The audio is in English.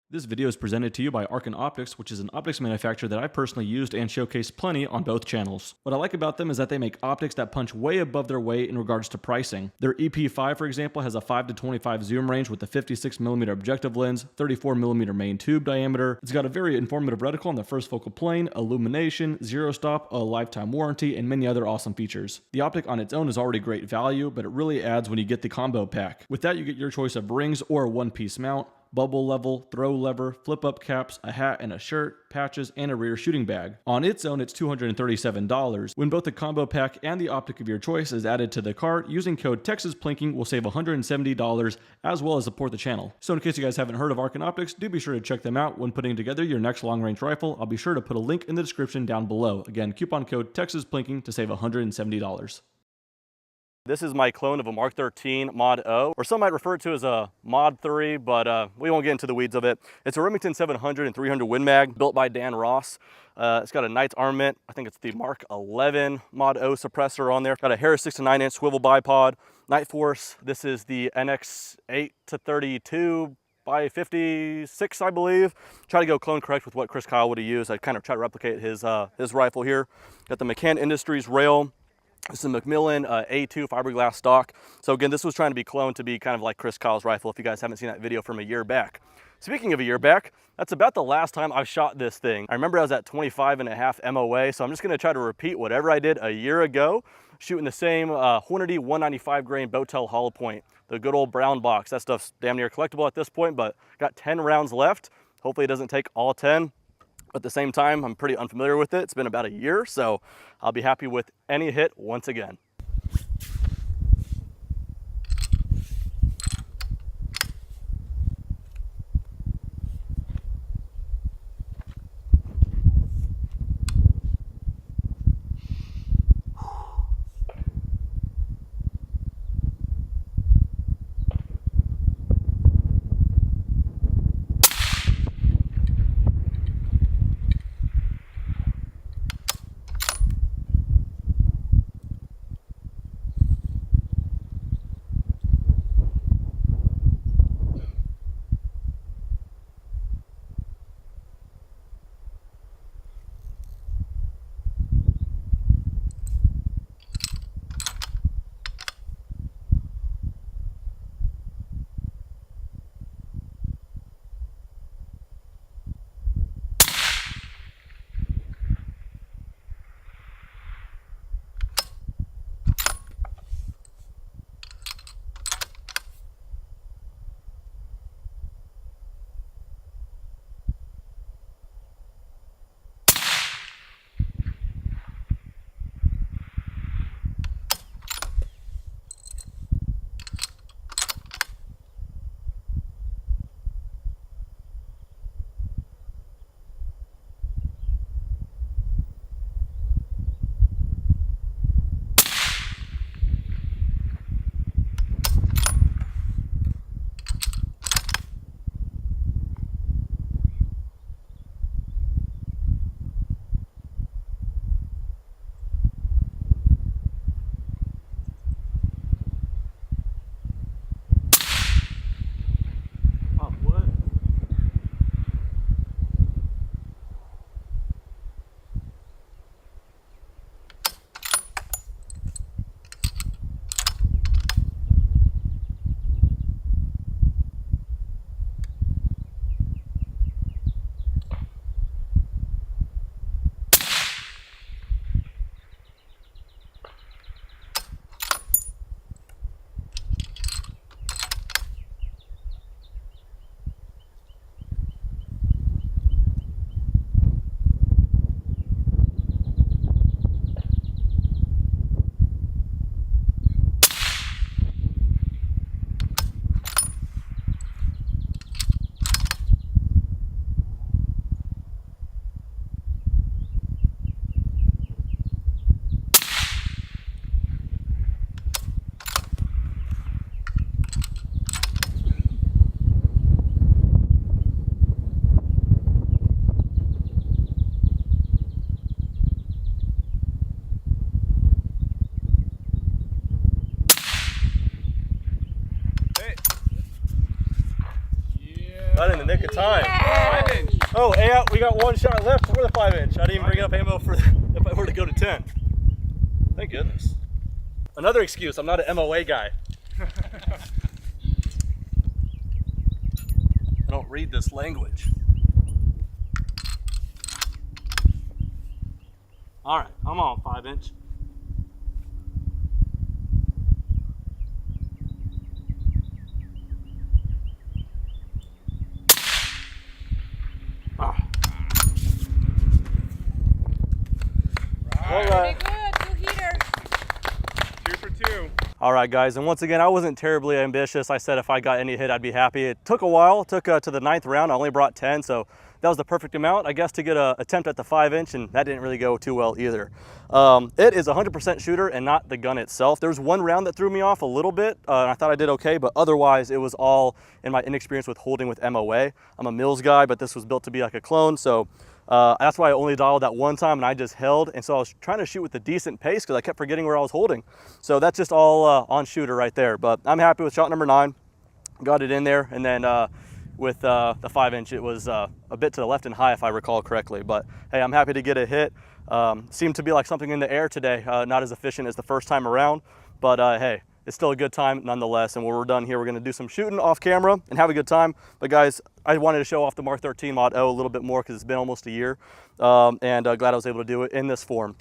This video is presented to you by Arkin Optics, which is an optics manufacturer that I've personally used and showcased plenty on both channels. What I like about them is that they make optics that punch way above their weight in regards to pricing. Their EP5, for example, has a 5 to 25 zoom range with a 56mm objective lens, 34mm main tube diameter. It's got a very informative reticle on the first focal plane, illumination, zero stop, a lifetime warranty, and many other awesome features. The optic on its own is already great value, but it really adds when you get the combo pack. With that, you get your choice of rings or a one-piece mount, bubble level, throw lever, flip-up caps, a hat and a shirt, patches, and a rear shooting bag. On its own, it's $237. When both the combo pack and the optic of your choice is added to the cart, using code TEXASPLINKING will save $170 as well as support the channel. So in case you guys haven't heard of Arkin Optics, do be sure to check them out when putting together your next long-range rifle. I'll be sure to put a link in the description down below. Again, coupon code TEXASPLINKING to save $170. This is my clone of a MK13 Mod O, or some might refer to as a Mod 3, but we won't get into the weeds of it. It's a Remington 700 and 300 Win Mag built by Dan Ross. It's got a Knights armament. I think it's the Mark 11 Mod O suppressor on there. Got a Harris 6 to 9 inch swivel bipod. Night Force. This is the NX 8 to 32 by 56, I believe. Try to go clone correct with what Chris Kyle would have used. I kind of try to replicate his rifle here. Got the McCann Industries rail. This is a Macmillan A2 fiberglass stock. So again, this was trying to be cloned to be kind of like Chris Kyle's rifle, if you guys haven't seen that video from a year back. Speaking of a year back, that's about the last time I shot this thing. I remember I was at 25.5 MOA, so I'm just gonna try to repeat whatever I did a year ago, shooting the same Hornady 195 grain Botel hollow point, the good old brown box. That stuff's damn near collectible at this point, but got 10 rounds left. Hopefully it doesn't take all 10. At the same time, I'm pretty unfamiliar with it. It's been about a year, so I'll be happy with any hit once again. time. Yeah. 5-inch. Oh, and we got one shot left for the 5-inch. I didn't even bring up ammo for if I were to go to 10. Thank goodness. Another excuse, I'm not an MOA guy. I don't read this language. All right, I'm on 5-inch. Pretty good, 2 heaters. 2 for 2. All right, guys, and once again, I wasn't terribly ambitious. I said if I got any hit, I'd be happy. It took a while. It took to the 9th round. I only brought 10, so that was the perfect amount, I guess, to get an attempt at the 5-inch, and that didn't really go too well either. It is 100% shooter and not the gun itself. There was one round that threw me off a little bit, and I thought I did okay, but otherwise, it was all in my inexperience with holding with MOA. I'm a Mills guy, but this was built to be like a clone, so that's why I only dialed that one time and I just held. And so I was trying to shoot with a decent pace because I kept forgetting where I was holding. So that's just all on shooter right there. But I'm happy with shot number 9. Got it in there. And then with the 5-inch, it was a bit to the left and high if I recall correctly. But hey, I'm happy to get a hit. Seemed to be like something in the air today. Not as efficient as the first time around. But hey, it's still a good time nonetheless. And when we're done here, we're gonna do some shooting off camera and have a good time. But guys, I wanted to show off the MK13 Mod O a little bit more because it's been almost a year. And glad I was able to do it in this form.